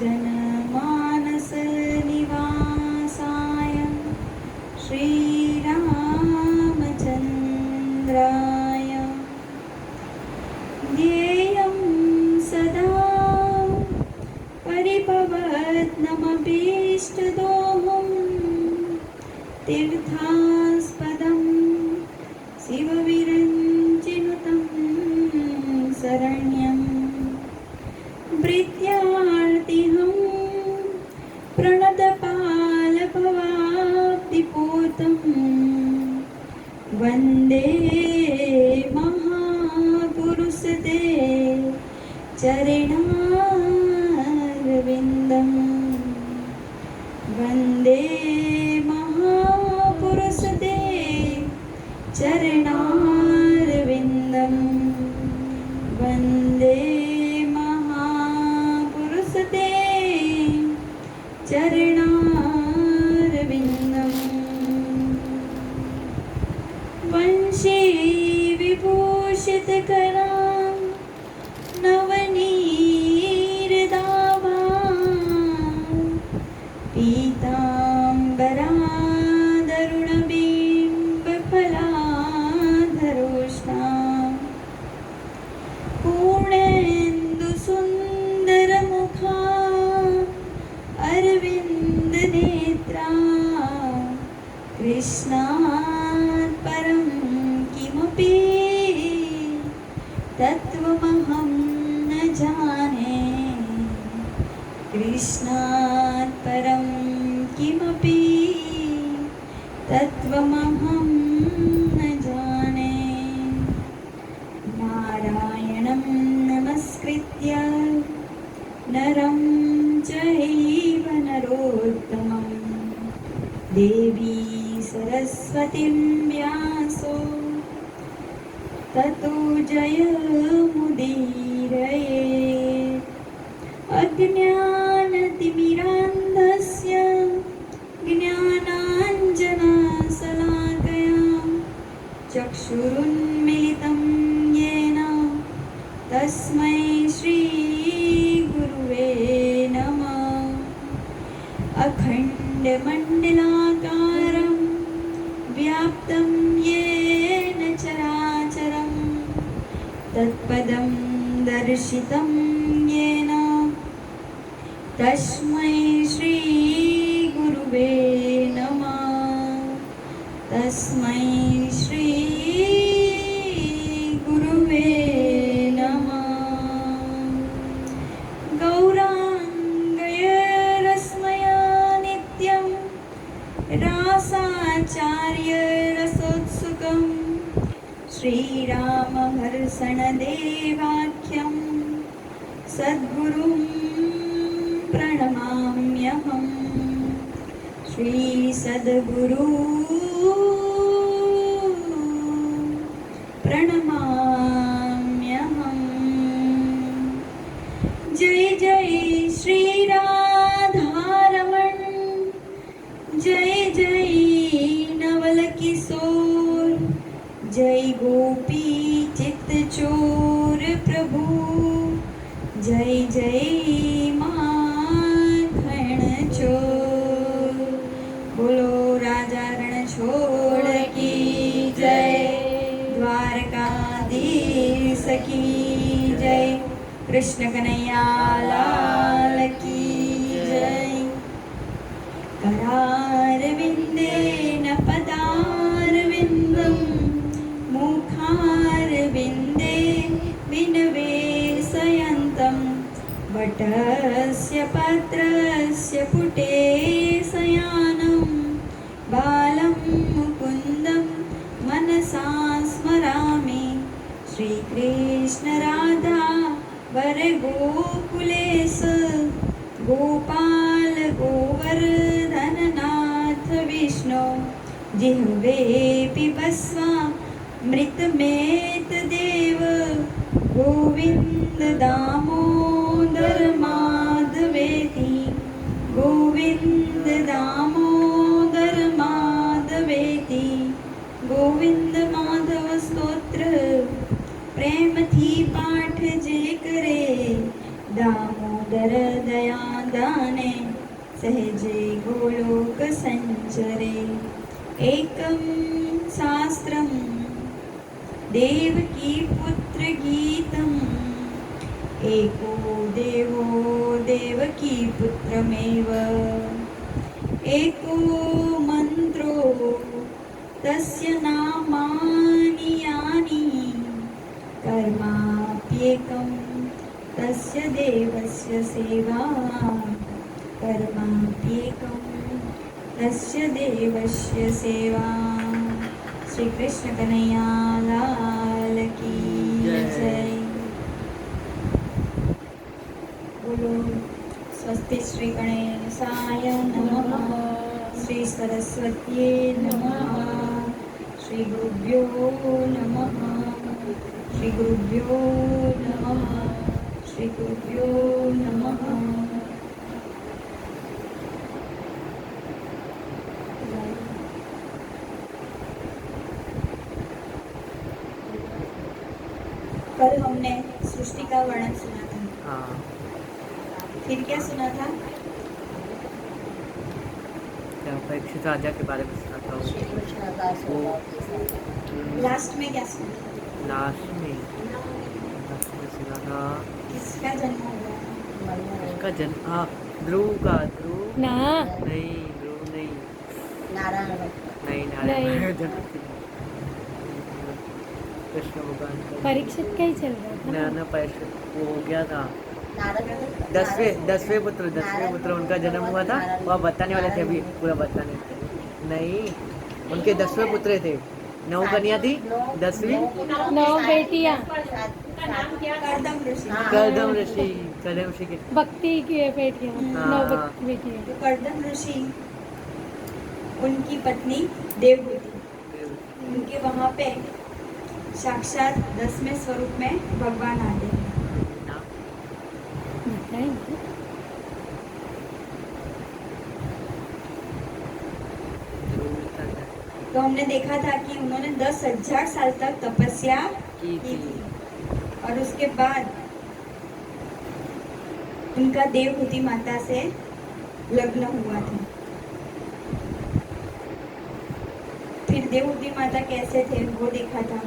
भक्तजनमानस निवासाय श्रीरामचन्द्राय ध्येयं सदा परिपवत्नमभीष्टदोहं तीर्थास्पदं शिवविरञ्चिनुतं शरण्यं प्रीत्यार्तिहं प्रणतपालभवाब्धिपूतं वन्दे महापुरुषते चरणारविन्दं वन्दे महापुरुषते चरणारविन्दं वन्दे महापुरुषते चरणारविन्दम् वंशी विभूषितकरां नवनीरदाभा पीताम्बरादरुणबिम्बफलाधरोष्णां पूर्णेन्दुसुन्दरमुखा अरविन्दनेत्रा कृष्णात् परं किमपि तत्त्वमहं न जाने कृष्णात् परं किमपि तत्त्वमहं न जाने नारायणं नमस्कृत्य नरं चैव नरोत्तमं देवी सरस्वतीं व्यासो ततो जयमुदीरयेत् अज्ञानतिमिरान्धस्य ज्ञानाञ्जनशलाकया चक्षुरुन्मिलितं येन तस्मै श्रीगुरुवे नमः अखण्डमण्डलाकारं व्याप्तं येन चराचरं तत्पदं दर्शितं येन तस्मै श्रीगुरुवे नमः तस्मै श्रीगुरुवे नमः गौराङ्गय रश्मया नित्यं रासाचार्य रसोत्सुकं श्रीरामहर्षणदेवाख्यं सद्गुरुं प्रणमाम्यहं श्रीसद्गुरु प्रणमाम्यहं जय जय श्रीराधारमण जय जय नवल किशोर जय गोपी चित्तचोर प्रभु जय जय माखण चोर बोलो राजा रणछोड़ की जय द्वारकाधीश की जय कृष्ण कन्हैया लाल की जय करारविन्देन पदारविन्दं मुखारविन्दे विनिवेशयन्तं वटस्य पत्रस्य पुटे शयानं बालं मुकुन्दं मनसा स्मरामि श्रीकृष्ण राधा वरगोकुलेश गोपाल गोवर्धननाथ विष्णु जिह्वे पिबस्वा मृतमेतदेव गोविन्द दामोदर माधवेति गोविन्द दामोदर माधवेति गोविंद माधव स्तोत्र प्रेम थी पाठ जे करे दामोदर सादर दया दाने सहजे गोलोक संचरे एकं शास्त्रं देवकी पुत्र गीतम् एको देवो देवकी पुत्रमेव एको मन्त्रो तस्य नामानि यानि कर्माप्येकं तस्य देवस्य सेवा कर्माप्येकं तस्य देवस्य सेवा। श्री कृष्ण कन्हैया लाल की जय। बोलो स्वस्ति श्री गणेशाय नमः, श्री सरस्वत्यै नमः, श्री गुरुभ्यो नमः, श्री गुरुभ्यो नमः, श्री गुरुभ्यो नमः। कल हमने सृष्टि का वर्णन सुना था। हाँ, फिर क्या सुना था? क्या परीक्षित राजा के बारे में सुना था श्री कृष्ण का स्वभाव कैसा? लास्ट में क्या सुना था? लास्ट में सुना था किसका जन्म हुआ? उसका जन्म, हाँ, ध्रुव का। ध्रुव ना नहीं, ध्रुव नहीं, नारायण भक्त। नहीं, नहीं। नारायण का जन्म कृष्ण भगवान का। परीक्षित का ही चल रहा था ना परीक्षित वो हो गया था। नारद दसवें पुत्र उनका जन्म हुआ था। वह बताने वाले थे, अभी पूरा बताने थे। नहीं, उनके 10वें पुत्र थे। 9 कन्या थी, 10वीं 9 बेटियां। कर्दम ऋषि। हाँ। कर्दम ऋषि के भक्ति की बेटियां, हाँ। 9 भक्ति बेटियां। तो कर्दम ऋषि, उनकी पत्नी देवहूति, उनके वहाँ पे साक्षात 10वें स्वरूप में भगवान आते हैं। बताएंगे। तो हमने देखा था कि उन्होंने 10,000 साल तक तपस्या की की थी। थी और उसके बाद उनका देवहूति माता से लग्न हुआ था। फिर देवहूति माता कैसे थे वो देखा था।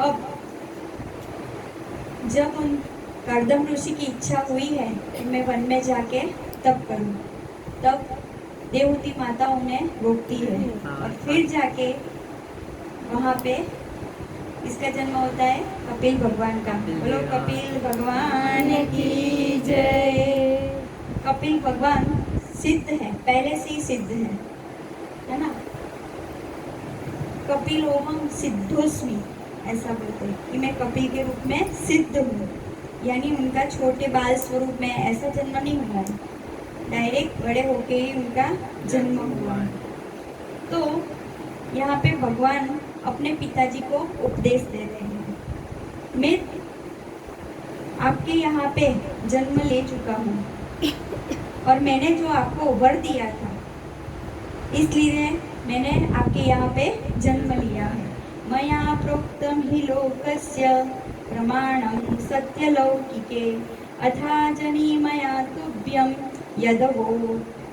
अब जब उन कर्दम ऋषि की इच्छा हुई है कि मैं वन में जाके तप करूं, तब देवहूति माता उन्हें रोकती है और फिर जाके वहाँ पे इसका जन्म होता है कपिल भगवान का। बोलो कपिल भगवान की जय। कपिल भगवान सिद्ध है, पहले से ही सिद्ध है ना। कपिल ओहम सिद्धोस्मि, ऐसा बोलते हैं कि मैं कपिल के रूप में सिद्ध हूँ। यानी उनका छोटे बाल स्वरूप में ऐसा जन्म नहीं हुआ है, डायरेक्ट बड़े होके ही उनका जन्म हुआ है। तो यहाँ पे भगवान अपने पिताजी को उपदेश दे रहे हैं। मैं आपके यहाँ पे जन्म ले चुका हूँ और मैंने जो आपको वर दिया था, इसलिए मैंने आपके यहाँ पे जन्म लिया है। मया प्रोक्तम हि लोकस्य प्रमाणं सत्यलौकिके अथा जनी मया तुभ्यं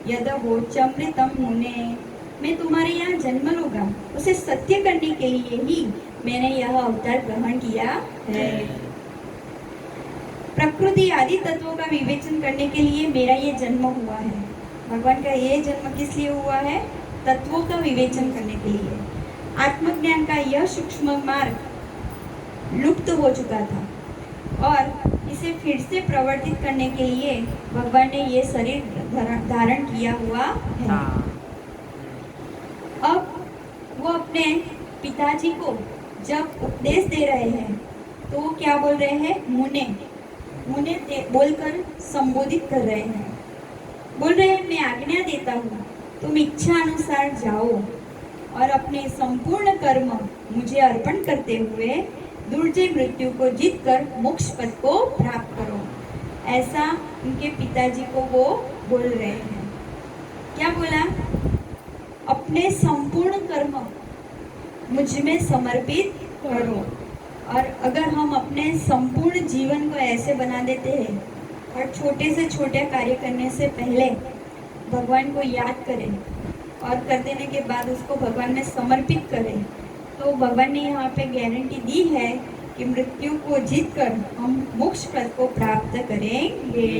यदवोचमृतं मुने। मैं तुम्हारे यहाँ जन्म लूंगा, उसे सत्य करने के लिए ही मैंने यह अवतार ग्रहण किया है। प्रकृति आदि तत्वों का विवेचन करने के लिए मेरा ये जन्म हुआ है। भगवान का ये जन्म किस लिए हुआ है? तत्वों का विवेचन करने के लिए। आत्मज्ञान का यह सूक्ष्म मार्ग लुप्त हो चुका था और इसे फिर से प्रवर्तित करने के लिए भगवान ने ये शरीर धारण किया हुआ है। अब वो अपने पिताजी को जब उपदेश दे रहे हैं तो वो क्या बोल रहे हैं? मुने बोलकर संबोधित कर रहे हैं। बोल रहे हैं मैं आज्ञा देता हूँ, तुम इच्छा अनुसार जाओ और अपने संपूर्ण कर्म मुझे अर्पण करते हुए दुर्जय मृत्यु को जीतकर मोक्ष पद को प्राप्त करो। ऐसा उनके पिताजी को वो बोल रहे हैं। क्या बोला? अपने संपूर्ण कर्म मुझ में समर्पित करो। और अगर हम अपने संपूर्ण जीवन को ऐसे बना देते हैं और छोटे से छोटे कार्य करने से पहले भगवान को याद करें और कर देने के बाद उसको भगवान में समर्पित करें, तो भगवान ने यहाँ पे गारंटी दी है कि मृत्यु को जीतकर हम मोक्ष पद को प्राप्त करेंगे।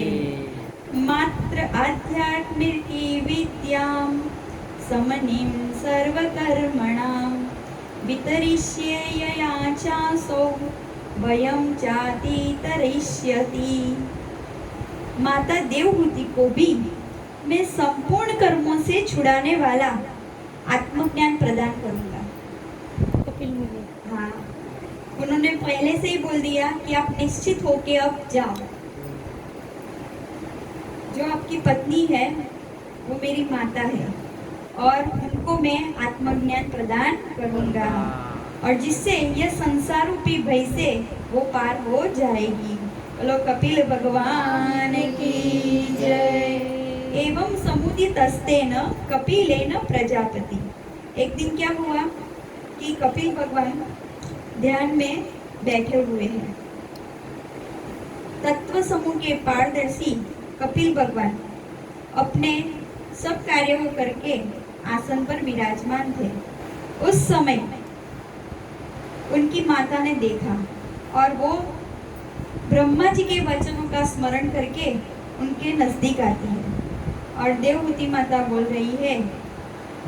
मात्र आध्यात्मिकी विद्यां समनिं सर्वकर्मणां वितरिष्ये यया चासौ वयं चाति तरिष्यति। माता देवहूति को भी मैं संपूर्ण कर्मों से छुड़ाने वाला आत्मज्ञान प्रदान करूंगा। कपिल मुनि। हाँ, उन्होंने पहले से ही बोल दिया कि आप निश्चित होके अब जाओ। जो आपकी पत्नी है वो मेरी माता है और उनको मैं आत्मज्ञान प्रदान करूंगा और जिससे यह संसार रूपी भय से वो पार हो जाएगी। बोलो कपिल भगवान की जय। एवं समुदितस्तेन कपिलेन प्रजापति। एक दिन क्या हुआ कि कपिल भगवान ध्यान में बैठे हुए हैं। तत्व समूह के पारदर्शी कपिल भगवान अपने सब कार्यों को करके आसन पर विराजमान थे। उस समय उनकी माता ने देखा और वो ब्रह्मा जी के वचनों का स्मरण करके उनके नजदीक आती है और देवहूति माता बोल रही है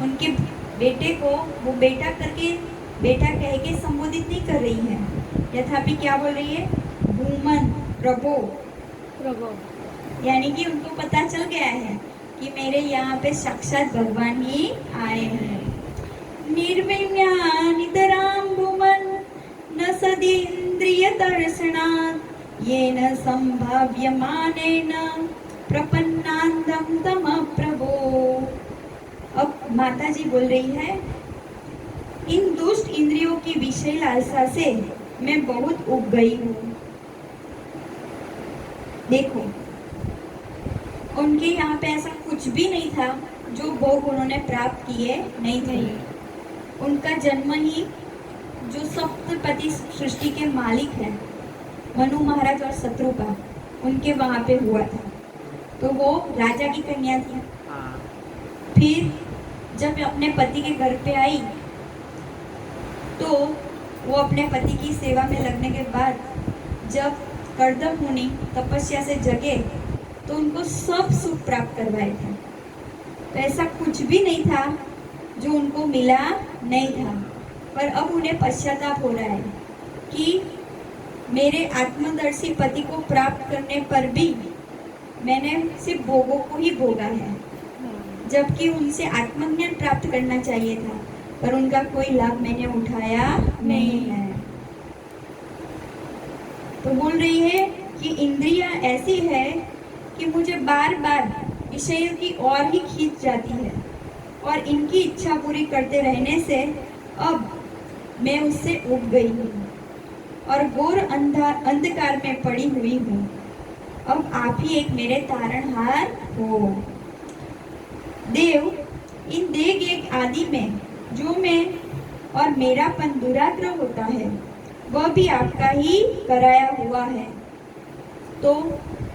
उनके बेटे को वो बेटा कह के संबोधित नहीं कर रही है, यथापि क्या बोल रही है? भूमन प्रभु। यानी कि उनको पता चल गया है कि मेरे यहाँ पे साक्षात भगवान ही आए हैं। निर्विण्या नितरां भूमन न सदीन्द्रिय दर्शनात् येन संभाव्यमानेन प्रपन्नान्दं तम प्रभो। अब माता जी बोल रही है इन दुष्ट इंद्रियों की विषय लालसा से मैं बहुत उब गई हूँ। देखो उनके यहाँ पे ऐसा कुछ भी नहीं था जो भोग उन्होंने प्राप्त किए नहीं थे। उनका जन्म ही जो सप्तपति सृष्टि के मालिक हैं मनु महाराज और शत्रुपा उनके वहाँ पे हुआ था, तो वो राजा की कन्या थी। फिर जब अपने पति के घर पे आई तो वो अपने पति की सेवा में लगने के बाद जब कर्दम मुनि तपस्या से जगे तो उनको सब सुख प्राप्त करवाए थे। तो ऐसा कुछ भी नहीं था जो उनको मिला नहीं था, पर अब उन्हें पश्चाताप हो रहा है कि मेरे आत्मदर्शी पति को प्राप्त करने पर भी मैंने सिर्फ भोगों को ही भोगा है, जबकि उनसे आत्मज्ञान प्राप्त करना चाहिए था, पर उनका कोई लाभ मैंने उठाया नहीं है। तो बोल रही है कि इंद्रियां ऐसी है कि मुझे बार बार विषयों की ओर ही खींच जाती है और इनकी इच्छा पूरी करते रहने से अब मैं उससे उब गई हूँ और घोर अंधकार में पड़ी हुई हूँ। अब आप ही एक मेरे तारणहार हो। देव, इन देग एक आदि में जो मैं और मेरापन दुराग्रह होता है वह भी आपका ही कराया हुआ है। तो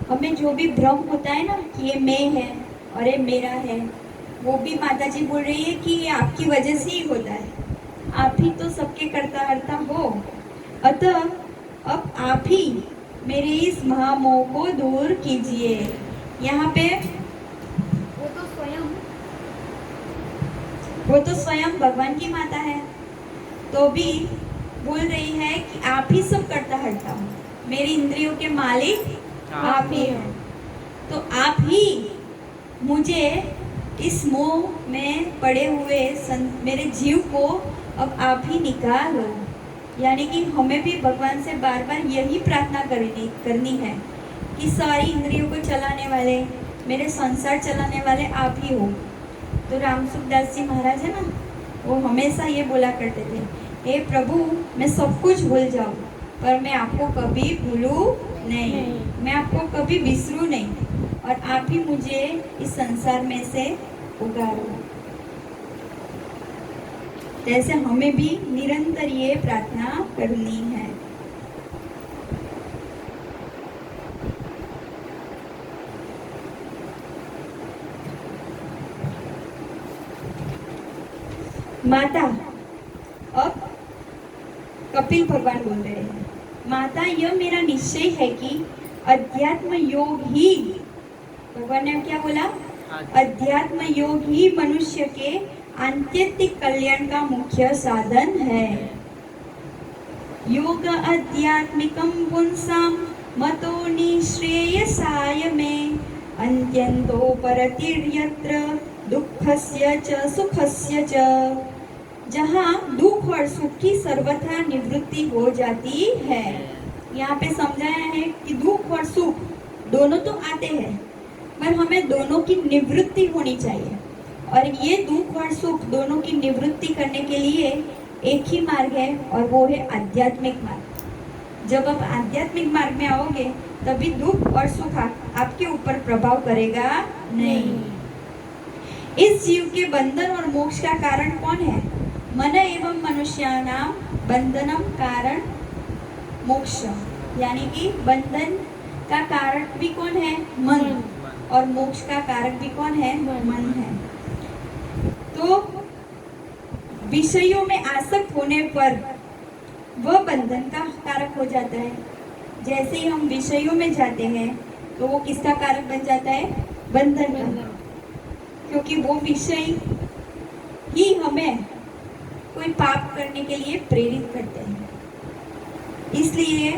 हमें जो भी भ्रम होता है ना कि ये मैं है और ये मेरा है, वो भी माता जी बोल रही है कि ये आपकी वजह से ही होता है। आप ही तो सबके करता हरता हो, अतः अब आप ही मेरे इस महामोह को दूर कीजिए। यहाँ पे वो तो स्वयं भगवान की माता है, तो भी बोल रही है कि आप ही सब करता हरता हो, मेरी इंद्रियों के मालिक आप ही हैं। तो आप ही मुझे इस मोह में पड़े हुए मेरे जीव को अब आप ही निकालो। यानी कि हमें भी भगवान से बार बार यही प्रार्थना करनी है कि सारी इंद्रियों को चलाने वाले, मेरे संसार चलाने वाले आप ही हो। तो रामसुखदास जी महाराज है ना, वो हमेशा ये बोला करते थे हे प्रभु, मैं सब कुछ भूल जाऊं, पर मैं आपको कभी भूलूं नहीं, मैं आपको कभी बिसरूं नहीं, और आप ही मुझे इस संसार में से उगारो। जैसे हमें भी निरंतर ये प्रार्थना करनी है। माता, अब कपिल भगवान बोल रहे हैं, माता, यह मेरा निश्चय है कि अध्यात्म योग ही, भगवान ने क्या बोला, अध्यात्म योग ही मनुष्य के आत्यंतिक कल्याण का मुख्य साधन है। योग आध्यात्मिकम पुंसाम मतो निश्रेयसाय में अन्त्यंतो परतिर्यत्र दुःखस्य च सुखस्य च। जहाँ दुख और सुख की सर्वथा निवृत्ति हो जाती है। यहाँ पे समझाया है कि दुख और सुख दोनों तो आते हैं, पर हमें दोनों की निवृत्ति होनी चाहिए, और ये दुख और सुख दोनों की निवृत्ति करने के लिए एक ही मार्ग है, और वो है आध्यात्मिक मार्ग। जब आप आध्यात्मिक मार्ग में आओगे तभी दुख और सुख आपके ऊपर प्रभाव करेगा नहीं। इस जीव के बंधन और मोक्ष का कारण कौन है? मन एवं मनुष्यानां बंधनम कारण मोक्ष, यानी कि बंधन का कारण भी कौन है? मन, और मोक्ष का कारक भी कौन है? मन है। तो विषयों में आसक्त होने पर वह बंधन का कारक हो जाता है। जैसे ही हम विषयों में जाते हैं तो वो किसका कारक बन जाता है? बंधन का, क्योंकि वो विषय ही हमें कोई पाप करने के लिए प्रेरित करते हैं। इसलिए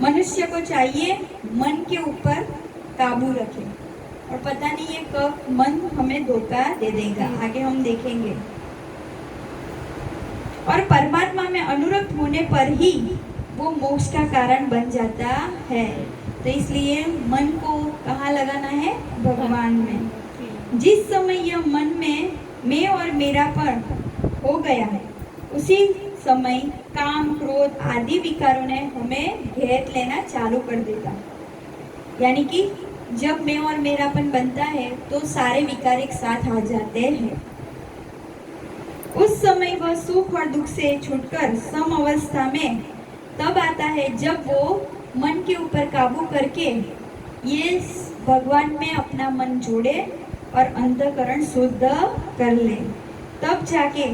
मनुष्य को चाहिए मन के ऊपर काबू रखे, और पता नहीं है कब मन हमें धोखा दे देगा, आगे हम देखेंगे। और परमात्मा में अनुरक्त होने पर ही वो मोक्ष का कारण बन जाता है। तो इसलिए मन को कहाँ लगाना है? भगवान में। जिस समय यह मन में मैं और मेरापन हो गया है, उसी समय काम, क्रोध आदि विकारों ने हमें घेर लेना चालू कर देता। यानी कि जब मैं और मेरापन बनता है तो सारे विकार एक साथ आ जाते हैं। उस समय वह सुख और दुख से छूटकर सम अवस्था में तब आता है जब वो मन के ऊपर काबू करके ये भगवान में अपना मन जोड़े और अंतःकरण शुद्ध कर ले, तब जाके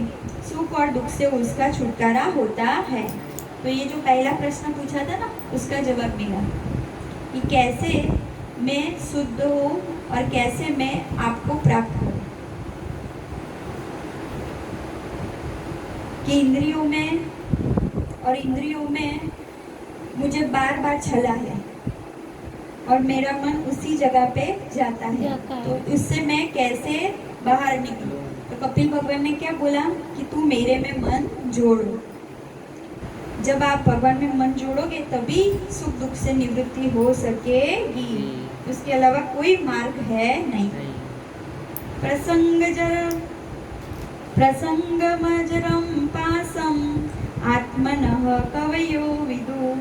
सुख और दुख से उसका छुटकारा होता है। तो ये जो पहला प्रश्न पूछा था ना, उसका जवाब मिला कि कैसे मैं शुद्ध हूँ और कैसे मैं आपको प्राप्त हूँ। कि इंद्रियों में मुझे बार बार छला है और मेरा मन उसी जगह पे जाता है। तो उससे मैं कैसे बाहर निकलूं? तो कपिल भगवान ने क्या बोला कि तू मेरे में मन जोड़ो। जब आप भगवान में मन जोड़ोगे तभी सुख दुख से निवृत्ति हो सकेगी, उसके अलावा कोई मार्ग है नहीं। प्रसंगमजरं पासं आत्मनः कवयो विदु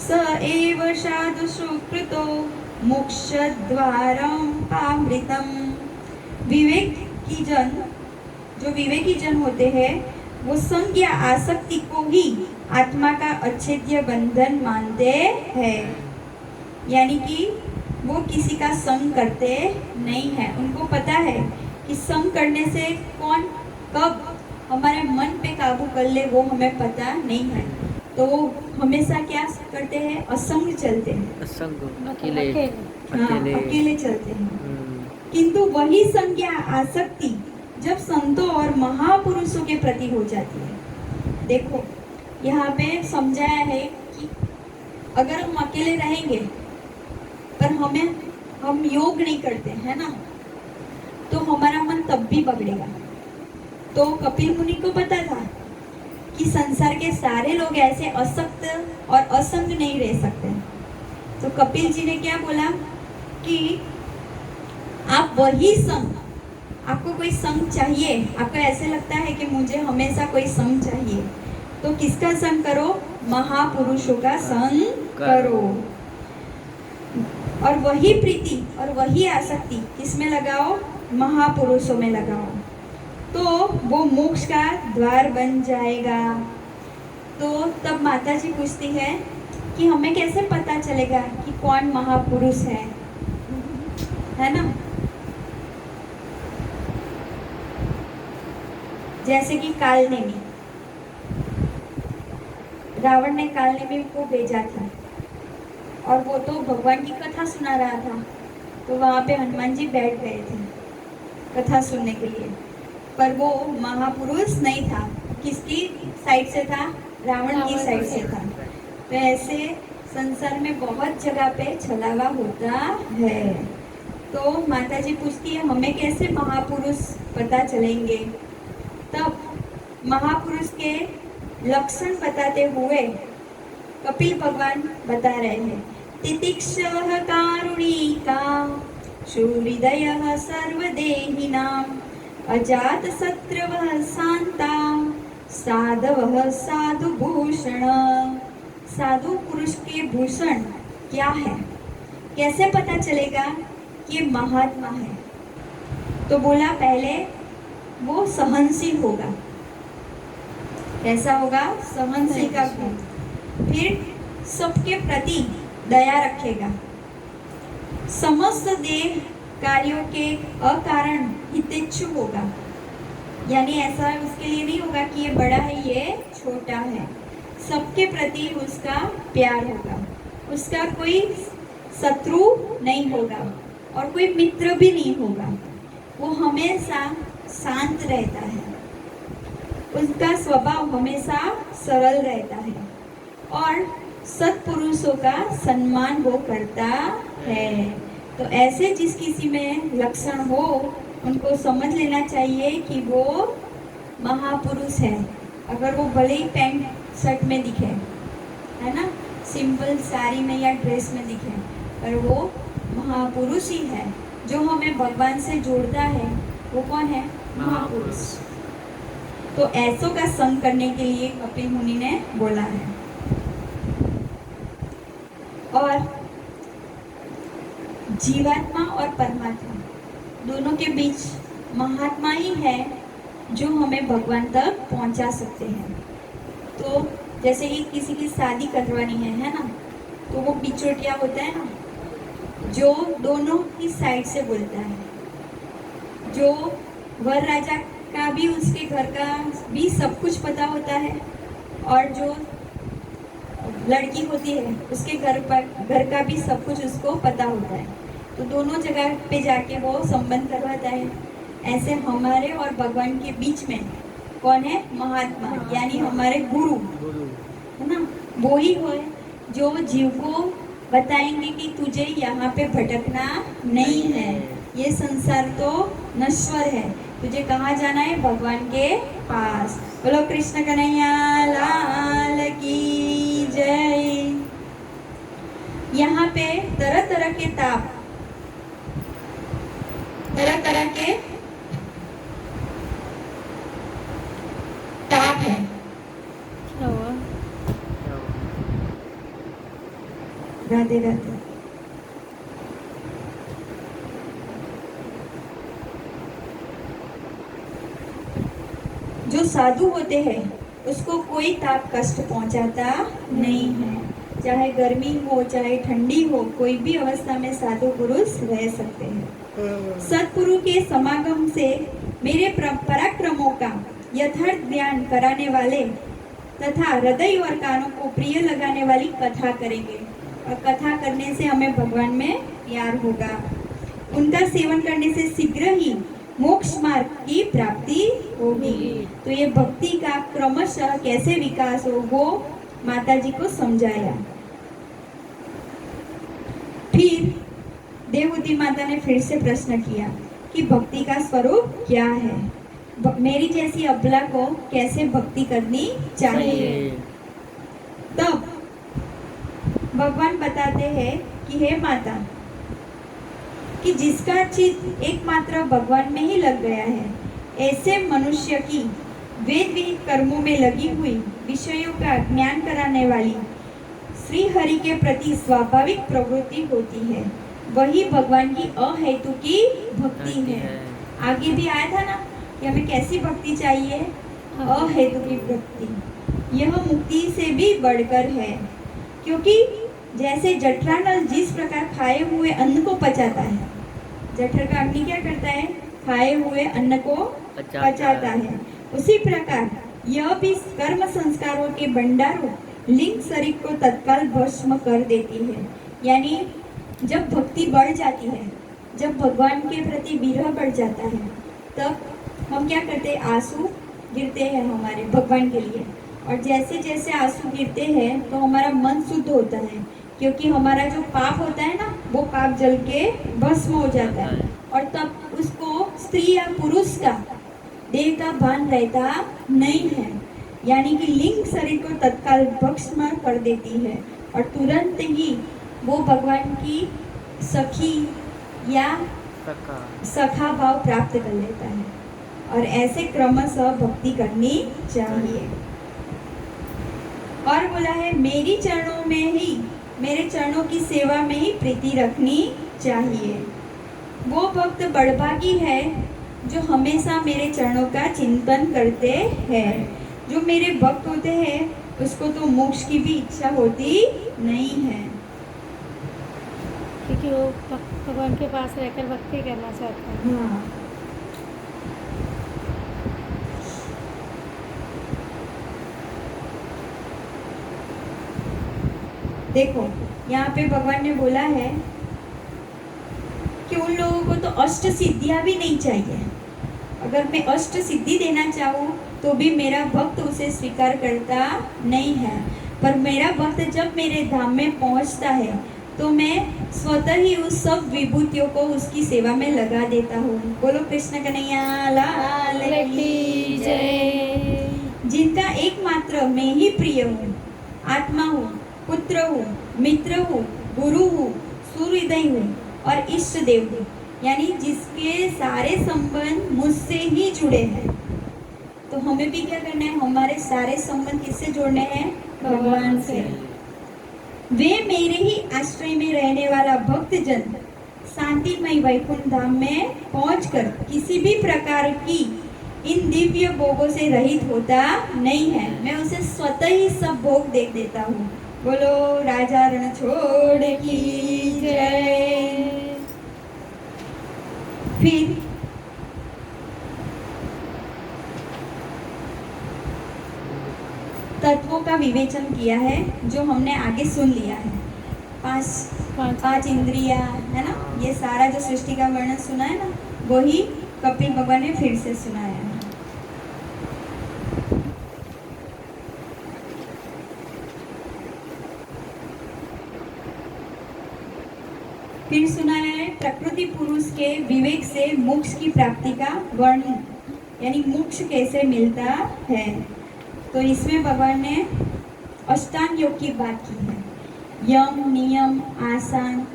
स एव साधु सुकृतो मोक्षद्वारं पावृतम्। जो विवेकी जन होते हैं वो संग या आसक्ति को ही आत्मा का अच्छेद्य बंधन मानते हैं। यानी कि वो किसी का संग करते नहीं है। उनको पता है कि संग करने से कौन कब हमारे मन पे काबू कर ले वो हमें पता नहीं है। तो वो हमेशा क्या करते हैं? असंग चलते हैं, अकेले चलते हैं। किंतु वही संग या आसक्ति जब संतों और महापुरुषों के प्रति हो जाती है। देखो यहाँ पे समझाया है कि अगर हम अकेले रहेंगे पर हम योग नहीं करते हैं ना, तो हमारा मन तब भी बगड़ेगा। तो कपिल मुनि को पता था कि संसार के सारे लोग ऐसे असक्त और असंग नहीं रह सकते। तो कपिल जी ने क्या बोला कि आप वही संग आपको कोई संग चाहिए, आपको ऐसे लगता है कि मुझे हमेशा कोई संग चाहिए, तो किसका संग करो? महापुरुषों का संग करो। और वही प्रीति और वही आसक्ति किसमें लगाओ? महापुरुषों में लगाओ, तो वो मोक्ष का द्वार बन जाएगा। तो तब माता जी पूछती है कि हमें कैसे पता चलेगा कि कौन महापुरुष है ना? जैसे कि कालनेमी, रावण ने कालनेमी को भेजा था और वो तो भगवान की कथा सुना रहा था, तो वहाँ पे हनुमान जी बैठ गए थे कथा सुनने के लिए, पर वो महापुरुष नहीं था। किसकी साइड से था? रावण की साइड से था। तो ऐसे संसार में बहुत जगह पे छलावा होता है। तो माता जी पूछती है हमें कैसे महापुरुष पता चलेंगे? तब महापुरुष के लक्षण बताते हुए कपिल भगवान बता रहे हैं, तितिक्षः कारुणिका शूहृदयः सर्वदेहिनाम् अजातशत्रवः शान्ता साधवः साधुभूषण। साधु पुरुष के भूषण क्या है? कैसे पता चलेगा कि महात्मा है? तो बोला पहले वो सहनशील होगा। कैसा होगा? सहनशील का गुण। फिर सबके प्रति दया रखेगा। समस्त देह कार्यों के अकारण हितेच्छु होगा, यानी ऐसा उसके लिए नहीं होगा कि ये बड़ा है ये छोटा है। सबके प्रति उसका प्यार होगा, उसका कोई शत्रु नहीं होगा और कोई मित्र भी नहीं होगा। वो हमेशा शांत रहता है, उसका स्वभाव हमेशा सरल रहता है और सत्पुरुषों का सम्मान वो करता है। तो ऐसे जिस किसी में लक्षण हो उनको समझ लेना चाहिए कि वो महापुरुष है। अगर वो भले ही पैंट शर्ट में दिखे, है ना, सिंपल साड़ी में या ड्रेस में दिखे, पर वो महापुरुष ही है। जो हमें भगवान से जोड़ता है वो कौन है? महापुरुष। तो ऐसों का संग करने के लिए कपिल मुनि ने बोला है। और जीवात्मा और परमात्मा दोनों के बीच महात्मा ही है जो हमें भगवान तक पहुंचा सकते हैं। तो जैसे कि किसी की शादी करवानी है ना, तो वो बिचौटिया होता है ना, जो दोनों की साइड से बोलता है, जो वर राजा का भी उसके घर का भी सब कुछ पता होता है और जो लड़की होती है उसके घर का भी सब कुछ उसको पता होता है। तो दोनों जगह पे जाके वो संबंध करवाता है। ऐसे हमारे और भगवान के बीच में कौन है? महात्मा, यानी हमारे गुरु, है ना। वो ही है जो जीव को बताएंगे कि तुझे यहाँ पे भटकना नहीं है, ये संसार तो नश्वर है, तुझे कहाँ जाना है? भगवान के पास। बोलो कृष्ण कन्हैया लाल की जय। यहाँ पे तरह तरह के ताप, तरह तरह के ताप है। क्या हुआ? राधे राधे। जो साधु होते हैं उसको कोई ताप कष्ट पहुंचाता नहीं है, चाहे गर्मी हो चाहे ठंडी हो, कोई भी अवस्था में साधु पुरुष रह सकते हैं। सत्पुरु के समागम से मेरे पराक्रमों का यथार्थ ज्ञान कराने वाले तथा हृदय और कानों को प्रिय लगाने वाली कथा करेंगे, और कथा करने से हमें भगवान में प्यार होगा। उनका सेवन करने से शीघ्र ही मोक्ष मार्ग की प्राप्ति होगी। तो ये भक्ति का क्रमशः कैसे विकास हो वो माता जी को समझाया। फिर देवहूति माता ने फिर से प्रश्न किया कि भक्ति का स्वरूप क्या है, मेरी जैसी अबला को कैसे भक्ति करनी चाहिए। तब भगवान बताते हैं कि हे माता, कि जिसका चित्त एकमात्र भगवान में ही लग गया है, ऐसे मनुष्य की वेद विहित कर्मों में लगी हुई विषयों का ज्ञान कराने वाली श्री हरि के प्रति स्वाभाविक प्रवृत्ति होती है। वही भगवान की अहेतु की भक्ति है। आगे भी आया था ना कि हमें कैसी भक्ति चाहिए, अहेतु की भक्ति। यह मुक्ति से भी बढ़कर है, क्योंकि जैसे जठरानल जिस प्रकार खाए हुए अन्न को पचाता है, जठर का अग्नि क्या करता है, खाए हुए अन्न को पचाता है, उसी प्रकार यह भी कर्म संस्कारों के भंडारों लिंग शरीर को तत्काल भस्म कर देती है। यानी जब भक्ति बढ़ जाती है, जब भगवान के प्रति विरह बढ़ जाता है, तब हम क्या करते हैं, आंसू गिरते हैं हमारे भगवान के लिए। और जैसे जैसे आंसू गिरते हैं तो हमारा मन शुद्ध होता है, क्योंकि हमारा जो पाप होता है ना, वो पाप जल के भस्म हो जाता है। और तब उसको स्त्री या पुरुष का देह का भान रहता नहीं है, यानी कि लिंग शरीर को तत्काल भस्म कर देती है और तुरंत ही वो भगवान की सखी या सखा भाव प्राप्त कर लेता है। और ऐसे क्रमशः भक्ति करनी चाहिए। और बोला है मेरी चरणों में ही, मेरे चरणों की सेवा में ही प्रीति रखनी चाहिए। वो भक्त बड़भागी है जो हमेशा मेरे चरणों का चिंतन करते हैं। जो मेरे भक्त होते हैं उसको तो मोक्ष की भी इच्छा होती नहीं है, क्योंकि वो भगवान के पास रहकर भक्ति करना चाहते हैं। हाँ। देखो यहाँ पे भगवान ने बोला है कि उन लोगों को तो अष्ट सिद्धियां भी नहीं चाहिए। अगर मैं अष्ट सिद्धि देना चाहूँ तो भी मेरा भक्त उसे स्वीकार करता नहीं है। पर मेरा भक्त जब मेरे धाम में पहुँचता है तो मैं स्वतः ही उस सब विभूतियों को उसकी सेवा में लगा देता हूँ। बोलो कृष्ण कन्हैया लाल की जय। जिनका एकमात्र मैं ही प्रिय हूँ, आत्मा हूँ, पुत्र हूँ, मित्र हूँ, गुरु हूँ, सूर्योदय हूँ और इष्ट देव हूँ, यानी जिसके सारे संबंध मुझसे ही जुड़े हैं। तो हमें भी क्या करना है, हमारे सारे संबंध किससे जोड़ने हैं, भगवान से। वे मेरे ही आश्रय में रहने वाला भक्त जन शांतिमय वैकुंठ धाम में पहुंचकर किसी भी प्रकार की इन दिव्य भोगों से रहित होता नहीं है। मैं उसे स्वतः ही सब भोग दे देता हूँ। बोलो राजा रणछोड़ की जय। फिर तत्वों का विवेचन किया है जो हमने आगे सुन लिया है। पांच इंद्रिया है ना, ये सारा जो सृष्टि का वर्णन सुना है ना, वही कपिल भगवान ने फिर से सुनाया है। फिर सुनाया है प्रकृति पुरुष के विवेक से मोक्ष की प्राप्ति का वर्णन, यानी मोक्ष कैसे मिलता है। तो इसमें भगवान ने अष्टांग योग की बात की है। यम नियम आसन,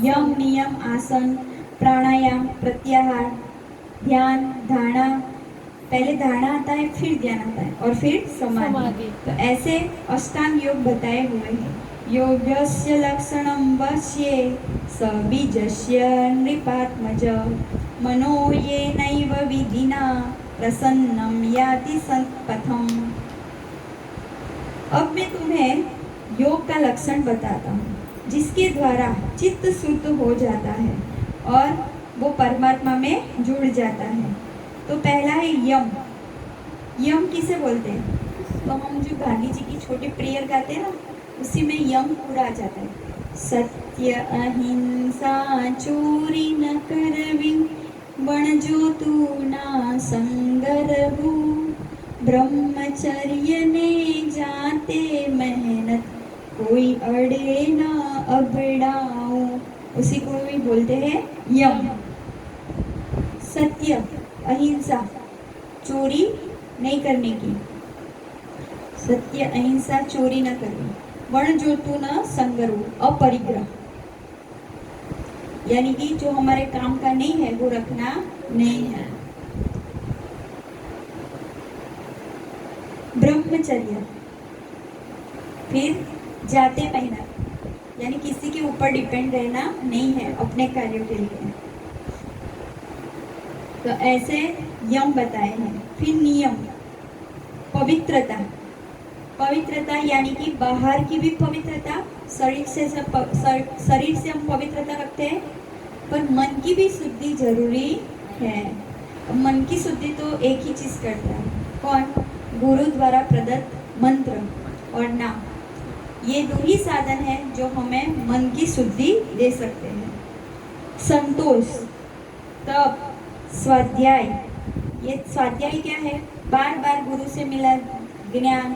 यम नियम आसन, प्राणायाम, प्रत्याहार, ध्यान, धारणा, पहले धारणा आता है, फिर ध्यान आता है और फिर समाधि। तो ऐसे अष्टांग योग बताए हुए हैं। योगस्य लक्षणं वश्ये स बीजस्य नृपात्मज मनो येनैव विधिना प्रसन्नं याति सत्पथम्। अब मैं तुम्हें योग का लक्षण बताता हूँ, जिसके द्वारा चित्त शुद्ध हो जाता है और वो परमात्मा में जुड़ जाता है। तो पहला है यम। यम किसे बोलते हैं? तो हम जो गांधी जी की छोटी प्रेयर गाते हैं ना, उसी में यम पूरा आ जाता है। सत्य अहिंसा चोरी न करवी बणजो तू ना संगरहु ब्रह्मचर्य ने जाते मेहनत कोई अड़े ना अबड़ाओ। उसी को भी बोलते हैं यम। सत्य अहिंसा, चोरी नहीं करने की, सत्य अहिंसा चोरी न करनी, वण जो तू न संगरो, अपरिग्रह। यानी कि जो हमारे काम का नहीं है वो रखना नहीं है। ब्रह्मचर्य, फिर जाते मेहनत, यानी किसी के ऊपर डिपेंड रहना नहीं है अपने कार्यों के लिए। तो ऐसे यम बताए हैं। फिर नियम, पवित्रता, पवित्रता यानी कि बाहर की भी पवित्रता, शरीर से हम पवित्रता रखते हैं, पर मन की भी शुद्धि जरूरी है। मन की शुद्धि तो एक ही चीज करता है, कौन? गुरु द्वारा प्रदत्त मंत्र और नाम। ये दो ही साधन है जो हमें मन की शुद्धि दे सकते हैं। संतोष, तप, स्वाध्याय। ये स्वाध्याय क्या है? बार बार गुरु से मिला ज्ञान,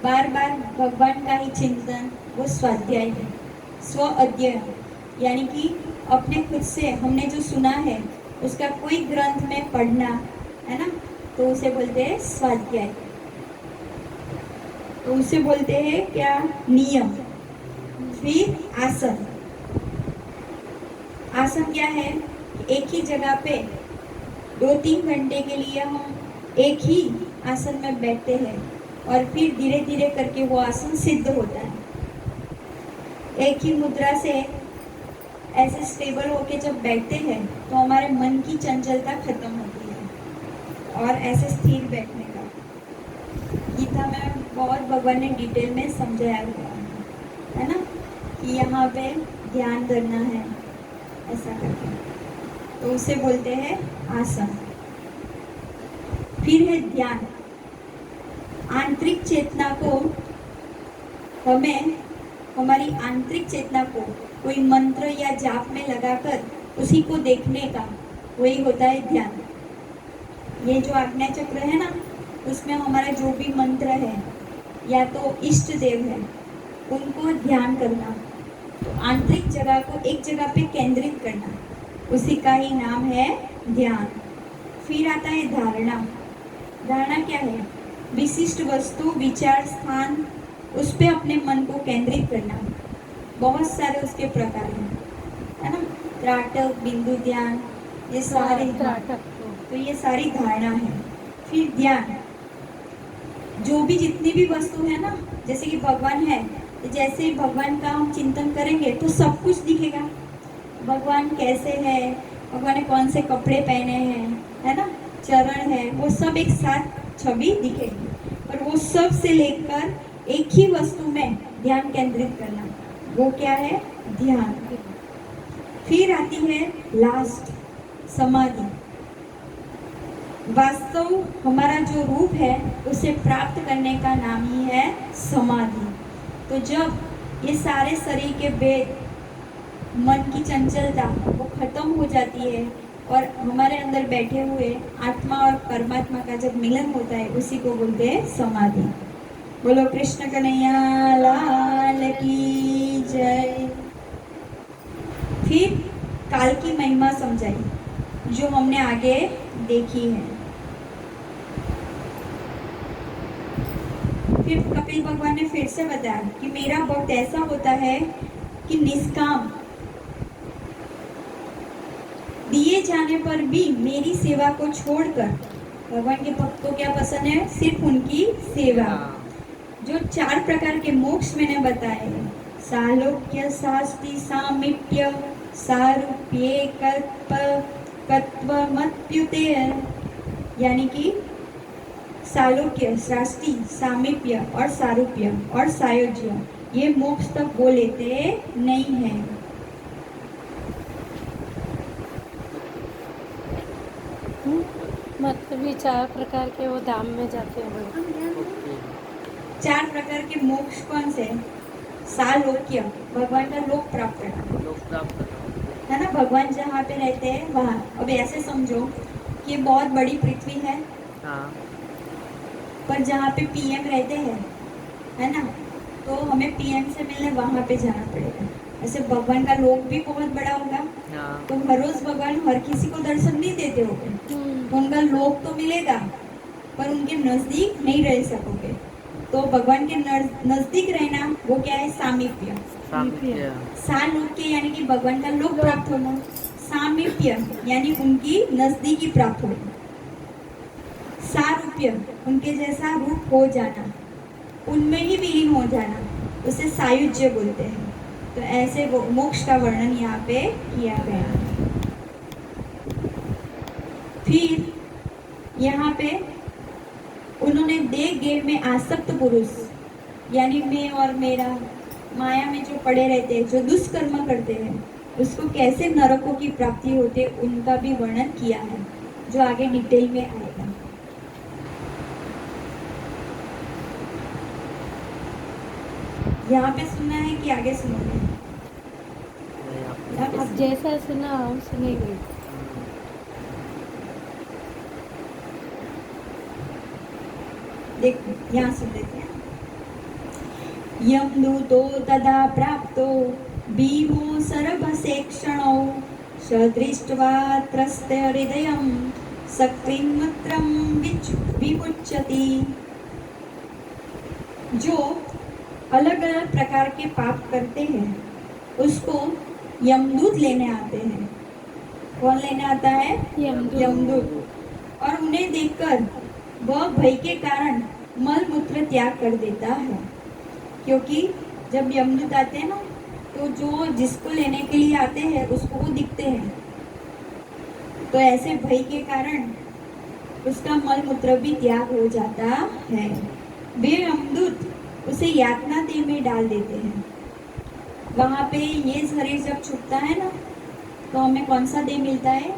बार बार भगवान का ही चिंतन, वो स्वाध्याय है। स्व अध्ययन यानी कि अपने खुद से हमने जो सुना है उसका कोई ग्रंथ में पढ़ना है ना, तो उसे बोलते हैं स्वाध्याय। तो उसे बोलते हैं क्या? नियम। फिर आसन, आसन क्या है? एक ही जगह पे 2-3 घंटे के लिए हम एक ही आसन में बैठते हैं और फिर धीरे धीरे करके वो आसन सिद्ध होता है। एक ही मुद्रा से ऐसे स्टेबल होके जब बैठते हैं तो हमारे मन की चंचलता खत्म होती है और ऐसे स्थिर बैठने का गीता में बहुत भगवान ने डिटेल में समझाया हुआ है ना, कि यहाँ पे ध्यान करना है ऐसा करके, तो उसे बोलते हैं आसन। फिर है ध्यान। आंतरिक चेतना को हमें, हमारी आंतरिक चेतना को कोई मंत्र या जाप में लगाकर उसी को देखने का, वही होता है ध्यान। ये जो आज्ञा चक्र है ना, उसमें हमारा जो भी मंत्र है या तो इष्ट देव है उनको ध्यान करना, तो आंतरिक जगह को एक जगह पे केंद्रित करना, उसी का ही नाम है ध्यान। फिर आता है धारणा। धारणा क्या है? विशिष्ट वस्तु, विचार, स्थान, उस पे अपने मन को केंद्रित करना। बहुत सारे उसके प्रकार हैं, है ना, त्राटक, बिंदु ध्यान, ये सारे त्राटक। तो ये सारी धारणा है। फिर ध्यान, जो भी जितनी भी वस्तु है ना, जैसे कि भगवान है, तो जैसे भगवान का हम चिंतन करेंगे तो सब कुछ दिखेगा। भगवान कैसे है, भगवान ने कौन से कपड़े पहने हैं, है ना, चरण है, वो सब एक साथ छवि दिखेगी। और वो सब से लेकर एक ही वस्तु में ध्यान केंद्रित करना, वो क्या है? ध्यान। फिर आती है लास्ट, समाधि। वास्तव हमारा जो रूप है उसे प्राप्त करने का नाम ही है समाधि। तो जब ये सारे शरीर के भेद, मन की चंचलता वो खत्म हो जाती है और हमारे अंदर बैठे हुए आत्मा और परमात्मा का जब मिलन होता है, उसी को बोलते हैं समाधि। बोलो कृष्ण कन्हैया लाल की जय। फिर काल की महिमा समझाई जो हमने आगे देखी है। फिर कपिल भगवान ने फिर से बताया कि मेरा भक्त ऐसा होता है कि निष्काम, दिए जाने पर भी मेरी सेवा को छोड़कर, भगवान के भक्त को क्या पसंद है? सिर्फ उनकी सेवा। जो 4 प्रकार के मोक्ष मैंने बताए हैं, सालोक्य, शास्ति, सामीप्य, सारूप्य, कल्प, कत्वमत्युते, यानी कि सालोक्य, शास्ति, सामीप्य और सारूप्य और सायोज्य, ये मोक्ष तक वो लेते नहीं है। मतलब ये 4 प्रकार के वो धाम में जाते हैं भगवान। 4 प्रकार के मोक्ष कौन से? सालोक्य, भगवान का लोक प्राप्त करना, लोग प्राप्त करना। है ना, भगवान जहाँ पे रहते हैं वहाँ। अब ऐसे समझो कि बहुत बड़ी पृथ्वी है, हाँ, पर जहाँ पे पीएम रहते हैं, है ना, तो हमें पीएम से मिलने वहाँ पे जाना पड़ेगा। ऐसे भगवान का लोक भी बहुत बड़ा होगा, हाँ, तो हर रोज भगवान हर किसी को दर्शन नहीं देते होंगे, तो उनका लोक तो मिलेगा पर उनके नजदीक नहीं रह सकोगे। तो भगवान के नजदीक रहना वो क्या है? सामीप्य। सामिप्य। सालोक्य यानी कि भगवान का लोक प्राप्त होना, सामीप्य यानी उनकी नजदीकी प्राप्त होना, सारूप्य उनके जैसा रूप हो जाना, उनमें ही विलीन हो जाना, उसे सायुज्य बोलते हैं। तो ऐसे वो मोक्ष का वर्णन यहाँ पे किया गया है। फिर यहाँ पे उन्होंने देह गेह में आसक्त पुरुष यानी मैं और मेरा माया में जो पड़े रहते हैं, जो दुष्कर्म करते हैं, उसको कैसे नरकों की प्राप्ति होते उनका भी वर्णन किया है, जो आगे डिटेल में आएगा। यहाँ पे सुनना है कि आगे सुनोगे? अब जैसा सुना हम सुनेंगे। देखो यहाँ सुन लेते हैं। यमदूतो तदा प्राप्तो भीमो सरभसेक्षणो सदृष्ट्वा त्रस्त हृदयं सक्रिमत्रं विमुच्यति। जो अलग अलग प्रकार के पाप करते हैं उसको यमदूत लेने आते हैं। कौन लेने आता है? यमदूत। और उन्हें देखकर वह भय के कारण मल मूत्र त्याग कर देता है, क्योंकि जब यमदूत आते हैं ना तो जो जिसको लेने के लिए आते हैं उसको वो दिखते हैं, तो ऐसे भय के कारण उसका मल मूत्र भी त्याग हो जाता है। वे यमदूत उसे यातना देह में डाल देते हैं। वहाँ पे ये शरीर जब छूटता है ना तो हमें कौन सा देह मिलता है?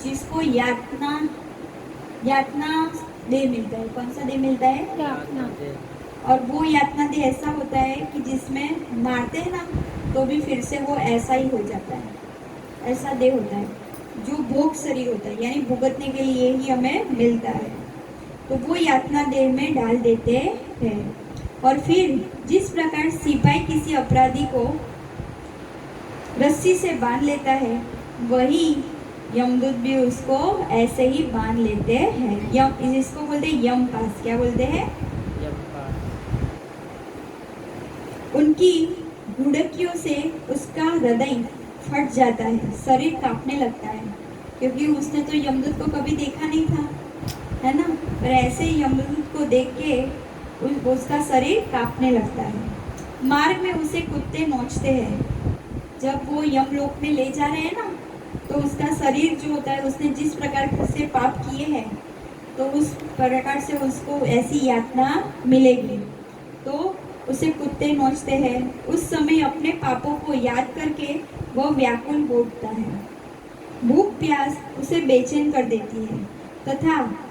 जिसको यातना देह मिलता है। कौन सा देह मिलता है? यातना। और वो यातना देह ऐसा होता है कि जिसमें मारते हैं ना तो भी फिर से वो ऐसा ही हो जाता है, ऐसा देह होता है जो भोग शरीर होता है, यानी भुगतने के लिए ही हमें मिलता है। तो वो यातना देह में डाल देते हैं। और फिर जिस प्रकार सिपाही किसी अपराधी को रस्सी से बांध लेता है, वही यमदूत भी उसको ऐसे ही बांध लेते हैं। यम, इसको बोलते हैं यम पास। क्या बोलते हैं? उनकी गुड़कियों से उसका हृदय फट जाता है, शरीर कांपने लगता है, क्योंकि उसने तो यमदूत को कभी देखा नहीं था, है ना। पर ऐसे ही यमदूत को देख के उसका शरीर कांपने लगता है। मार्ग में उसे कुत्ते नोचते हैं। जब वो यमलोक में ले जा रहे हैं ना तो उसका शरीर जो होता है, उसने जिस प्रकार से पाप किए हैं तो उस प्रकार से उसको ऐसी यातना मिलेगी। तो उसे कुत्ते नोचते हैं। उस समय अपने पापों को याद करके वह व्याकुल हो उठता है। भूख प्यास उसे बेचैन कर देती है तथा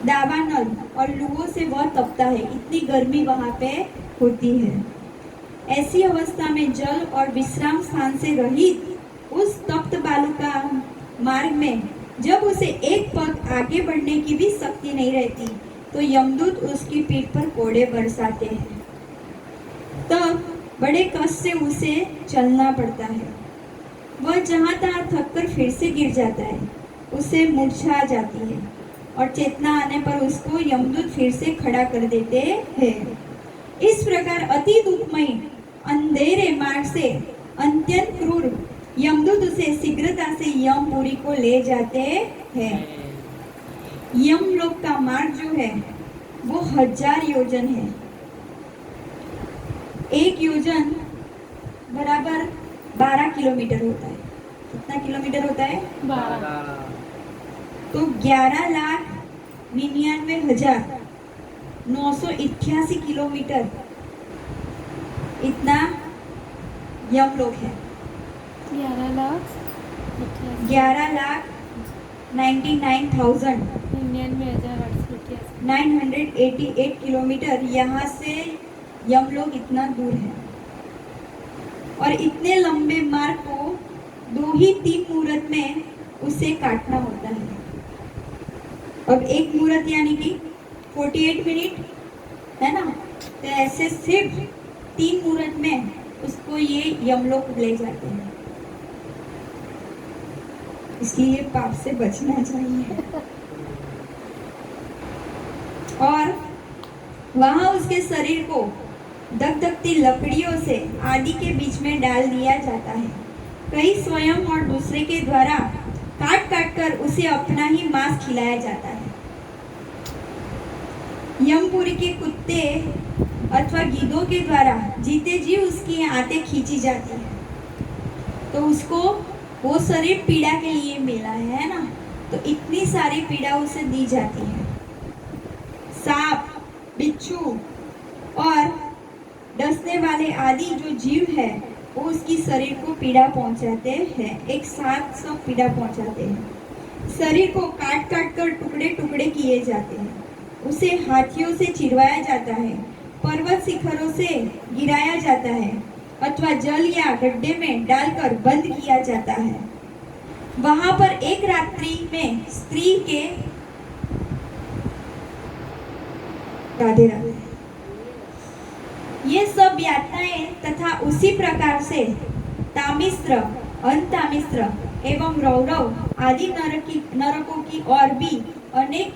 दावानल और लूओं से वह तपता है। इतनी गर्मी वहाँ पे होती है। ऐसी अवस्था में जल और विश्राम स्थान से रहित उस तप्त बालू का मार्ग में जब उसे एक पग आगे बढ़ने की भी शक्ति नहीं रहती तो यमदूत उसकी पीठ पर कोड़े बरसाते हैं। तब बड़े कष्ट से उसे चलना पड़ता है। वह जहाँ तहाँ थककर फिर से गिर जाता है। उसे मूर्छा आ जाती है और चेतना आने पर उसको यमदूत फिर से खड़ा कर देते हैं। इस प्रकार अति दुखमय अंधेरे मार्ग से अत्यंत क्रूर यमदूत उसे शीघ्रता से यमपुरी को ले जाते हैं। यमलोक का मार्ग जो है वो 1000 योजन है। एक योजन बराबर 12 किलोमीटर होता है। कितना किलोमीटर होता है? 12। तो 11,99,988 किलोमीटर इतना यमलोक है। 11,99,988 किलोमीटर यहाँ से यमलोक इतना दूर है। और इतने लंबे मार्ग को 2 ही 3 मुहूर्त में उसे काटना होता है। अब एक मुहूर्त यानी कि 48 मिनट है ना, तो ऐसे सिर्फ 3 मुहूर्त में उसको ये यमलोक ले जाते हैं। इसलिए पाप से बचना चाहिए। और वहां उसके शरीर को दगदगती लकड़ियों से आदि के बीच में डाल दिया जाता है। कई स्वयं और दूसरे के द्वारा काट काट कर उसे अपना ही मांस खिलाया जाता है। यमपुरी के कुत्ते अथवा गीदों के द्वारा जीते जी उसकी आंतें खींची जाती है, तो उसको वो शरीर पीड़ा के लिए मिला है ना, तो इतनी सारी पीड़ा उसे दी जाती है। सांप, बिच्छू और डसने वाले आदि जो जीव है वो उसकी शरीर को पीड़ा पहुंचाते हैं, एक साथ सब पीड़ा पहुंचाते हैं। शरीर को काट काट कर टुकड़े टुकड़े किए जाते हैं, उसे हाथियों से चिरवाया जाता है, पर्वत शिखरों से गिराया जाता है अथवा जल या गड्ढे में डालकर बंद किया जाता है। वहां पर एक रात्रि में स्त्री के राधे राधे ये सब यातनाएं तथा उसी प्रकार से तामिस्त्र, अंतामिस्त्र एवं रौरव आदि नरकों की और भी अनेक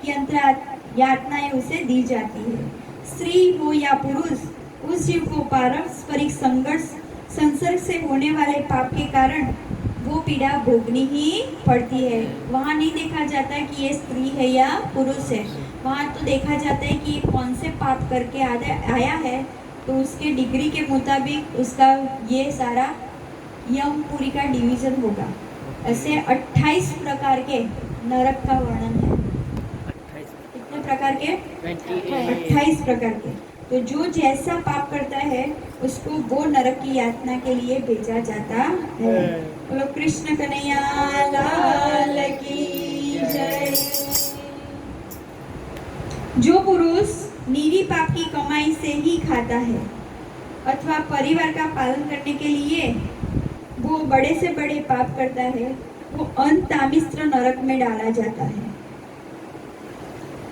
यातनाएं उसे दी जाती है। स्त्री हो या पुरुष, उस जीव को पारस्परिक संसर्ग से होने वाले पाप के कारण वो पीड़ा भोगनी ही पड़ती है। वहाँ नहीं देखा जाता है कि ये स्त्री है या पुरुष है, वहाँ तो देखा जाता है कि ये कौन से पाप करके आया है, तो उसके डिग्री के मुताबिक उसका ये सारा यमपुरी का डिवीजन होगा। ऐसे 28 प्रकार के नरक का वर्णन है। कितने प्रकार के? 28 प्रकार के। तो जो जैसा पाप करता है उसको वो नरक की यातना के लिए भेजा जाता है। बोलो कृष्ण कन्हैया लाल की जय। जो पुरुष निरी पाप की कमाई से ही खाता है अथवा परिवार का पालन करने के लिए वो बड़े से बड़े पाप करता है, वो अंतामिस्त्र नरक में डाला जाता है।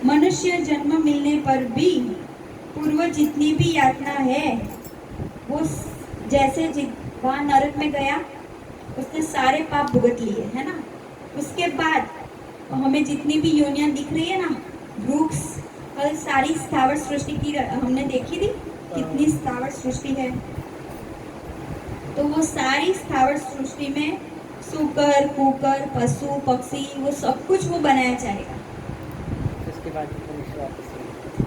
मनुष्य जन्म मिलने पर भी पूर्व जितनी भी यातना है वो जैसे वहाँ नरक में गया उसने सारे पाप भुगत लिए है ना। उसके बाद हमें जितनी भी योनियां दिख रही है ना, वृक्ष, कल सारी स्थावर सृष्टि की हमने देखी थी कितनी स्थावर सृष्टि है, तो वो सारी स्थावर सृष्टि में सूकर, कुकर, पशु, पक्षी, वो सब कुछ वो बनाया जाएगा। उसके बाद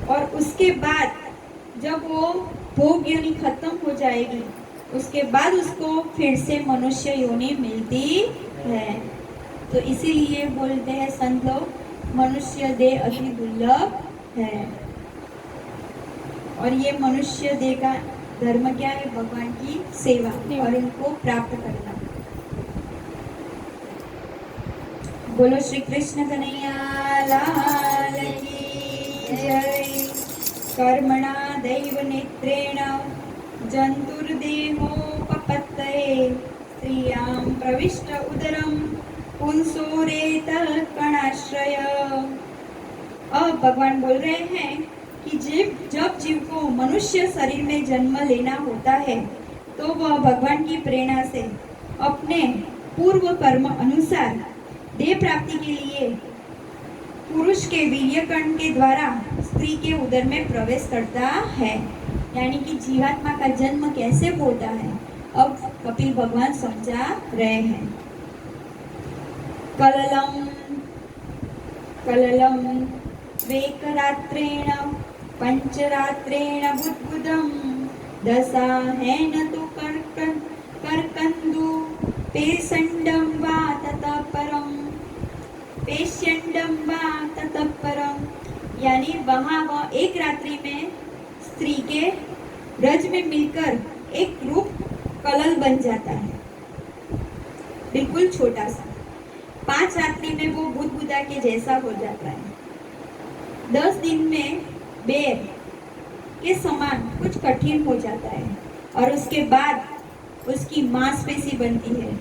और उसके बाद जब वो भोग योनि खत्म हो जाएगी उसके बाद उसको फिर से मनुष्य योनि मिलती है। तो इसीलिए बोलते हैं संत लोग, मनुष्य देह अति दुर्लभ है। और ये मनुष्य देह का धर्म क्या है? भगवान की सेवा और उनको प्राप्त करना। बोलो श्री कृष्ण कन्हैया लाल की जय। कर्मणा दैव नेत्रेण जंतुर्देहोपपत्तये स्त्रियां प्रविष्ट उदरं पुंसोरेतः कणाश्रय। अब भगवान बोल रहे हैं कि जब जीव को मनुष्य शरीर में जन्म लेना होता है तो वह भगवान की प्रेरणा से अपने पूर्व कर्म अनुसार देह प्राप्ति के लिए पुरुष के वीर्यकण के द्वारा स्त्री के उदर में प्रवेश करता है। यानी कि जीवात्मा का जन्म कैसे होता है अब कपिल भगवान समझा रहे हैं। कललम कललम वेकरात्रेण पंचरात्रेण बुद्बुदं दशाहेन तु कर्कंदु पेशंडं वा ततः परम पेशंडं वा ततः परम। यानी वहाँ वह एक रात्रि में स्त्री के ब्रज में मिलकर एक रूप कलल बन जाता है, बिल्कुल छोटा सा। 5 रात्रि में वो बुद्बुदा के जैसा हो जाता है। 10 दिन में बेर के समान कुछ कठिन हो जाता है और उसके बाद उसकी मांसपेशी बनती है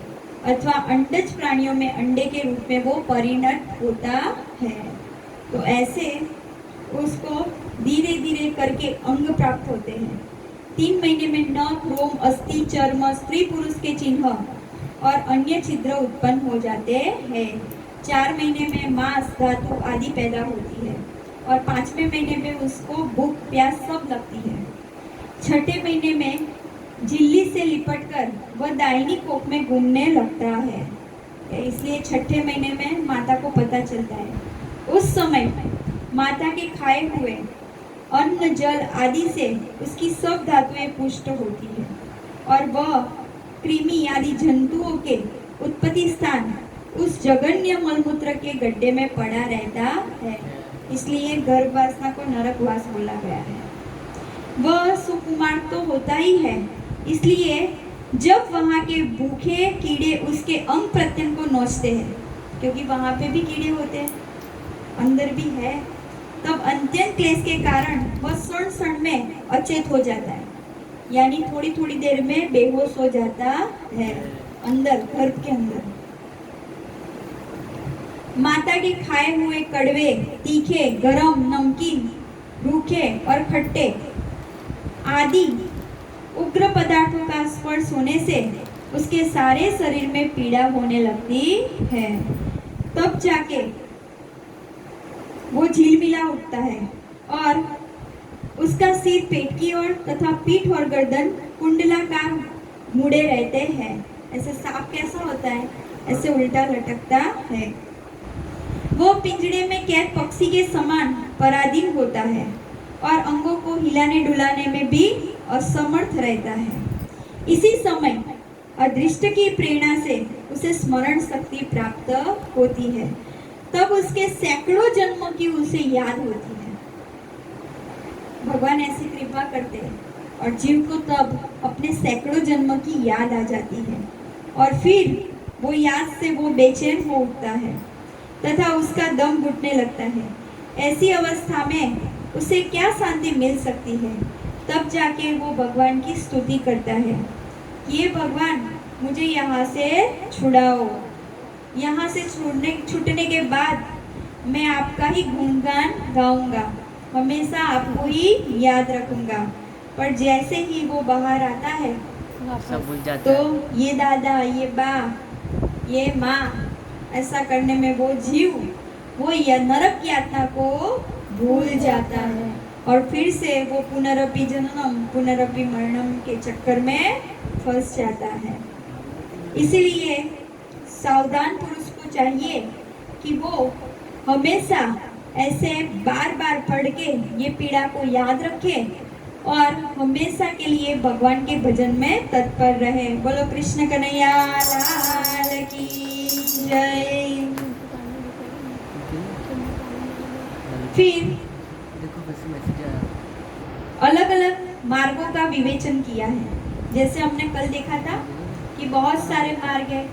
अथवा अंडज प्राणियों में अंडे के रूप में वो परिणत होता है। तो ऐसे उसको धीरे धीरे करके अंग प्राप्त होते हैं। 3 महीने में नख, रोम, अस्थि, चर्म, स्त्री पुरुष के चिन्ह और अन्य छिद्र उत्पन्न हो जाते हैं। 4 महीने में मांस, धातु आदि पैदा होती है। और 5वें महीने में उसको भूख प्यास सब लगती है। 6ठे महीने में झिल्ली से लिपटकर वह दाहिनी कोख में घूमने लगता है। इसलिए 6ठे महीने में माता को पता चलता है। उस समय माता के खाए हुए अन्न जल आदि से उसकी सब धातुएं पुष्ट होती है और वह कृमि आदि जंतुओं के उत्पत्ति स्थान उस जघन्य मलमूत्र के गड्ढे में पड़ा रहता है। इसलिए गर्भवासना को नरकवास बोला गया है। वह सुकुमार तो होता ही है, इसलिए जब वहाँ के भूखे कीड़े उसके अंग प्रत्यंग को नोचते हैं, क्योंकि वहाँ पे भी कीड़े होते हैं, अंदर भी है, तब अत्यंत क्लेश के कारण वह क्षण में अचेत हो जाता है, यानी थोड़ी थोड़ी देर में बेहोश हो जाता है अंदर गर्भ के अंदर। माता के खाए हुए कड़वे, तीखे, गरम, नमकीन, रूखे और खट्टे आदि उग्र पदार्थों का स्पर्श होने से उसके सारे शरीर में पीड़ा होने लगती है। तब जाके वो झिलमिला उठता है और उसका सिर पेट की ओर तथा पीठ और गर्दन कुंडलाकार मुड़े रहते हैं। ऐसे सांप कैसा होता है, ऐसे उल्टा लटकता है। वो पिंजड़े में कैद पक्षी के समान पराधीन होता है और अंगों को हिलाने डुलाने में भी असमर्थ रहता है। इसी समय अदृष्ट की प्रेरणा से उसे स्मरण शक्ति प्राप्त होती है। तब उसके सैकड़ों जन्मों की उसे याद होती है। भगवान ऐसी कृपा करते हैं और जीव को तब अपने सैकड़ों जन्मों की याद आ जाती है और फिर वो याद से वो बेचैन हो उठता है तथा उसका दम घुटने लगता है। ऐसी अवस्था में उसे क्या शांति मिल सकती है? तब जाके वो भगवान की स्तुति करता है, ये भगवान मुझे यहाँ से छुड़ाओ। यहाँ से छूटने के बाद मैं आपका ही गुणगान गाऊंगा, हमेशा आपको ही याद रखूंगा। पर जैसे ही वो बाहर आता है सब भूल जाता है। तो ये दादा, ये बा, ये माँ, ऐसा करने में वो जीव वो नरक यातना को भूल जाता है और फिर से वो पुनरपि जननम पुनरपि मरणम के चक्कर में फंस जाता है। इसीलिए सावधान पुरुष को चाहिए कि वो हमेशा ऐसे बार बार पढ़ के ये पीड़ा को याद रखे और हमेशा के लिए भगवान के भजन में तत्पर रहे। बोलो कृष्ण कन्हैया लाल की जय। फिर देखो बस मैसेज आया। अलग अलग मार्गों का विवेचन किया है। जैसे हमने कल देखा था कि बहुत सारे मार्ग है।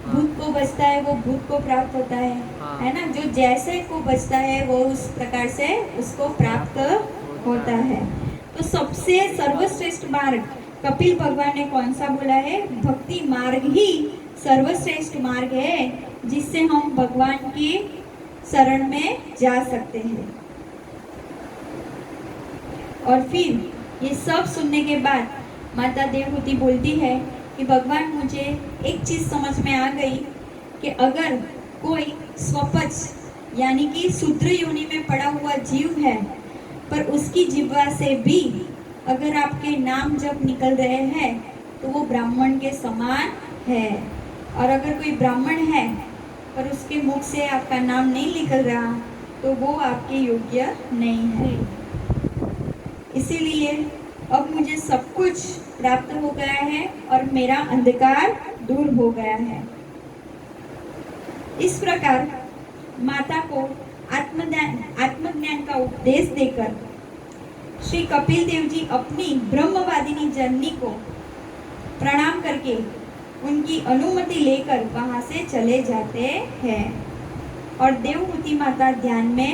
भूत को बचता है वो भूत को प्राप्त होता है ना। जो जैसे को बचता है वो उस प्रकार से उसको प्राप्त होता है। तो सबसे सर्वश्रेष्ठ मार्ग कपिल भगवान ने कौन सा बोला है? भक्ति मार्ग ही सर्वश्रेष्ठ मार्ग है जिससे हम भगवान की शरण में जा सकते हैं। और फिर ये सब सुनने के बाद माता देवहूति बोलती है कि भगवान मुझे एक चीज समझ में आ गई कि अगर कोई स्वपच यानी कि शूद्र योनि में पड़ा हुआ जीव है पर उसकी जिह्वा से भी अगर आपके नाम जप निकल रहे हैं तो वो ब्राह्मण के समान है। और अगर कोई ब्राह्मण है पर उसके मुख से आपका नाम नहीं निकल रहा तो वो आपके योग्य नहीं है। इसीलिए अब मुझे सब कुछ प्राप्त हो गया है और मेरा अंधकार दूर हो गया है। इस प्रकार माता को आत्मज्ञान का उपदेश देकर श्री कपिल देव जी अपनी ब्रह्मवादिनी जननी को प्रणाम करके उनकी अनुमति लेकर वहां से चले जाते हैं और देवहूति माता ध्यान में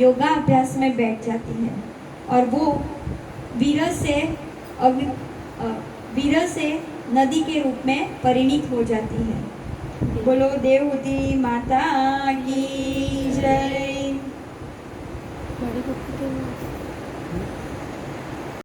योगा अभ्यास में बैठ जाती है और वो वीर से नदी के रूप में परिणित हो जाती है। बोलो देवहूति माता की जय। बड़ी भक्ति के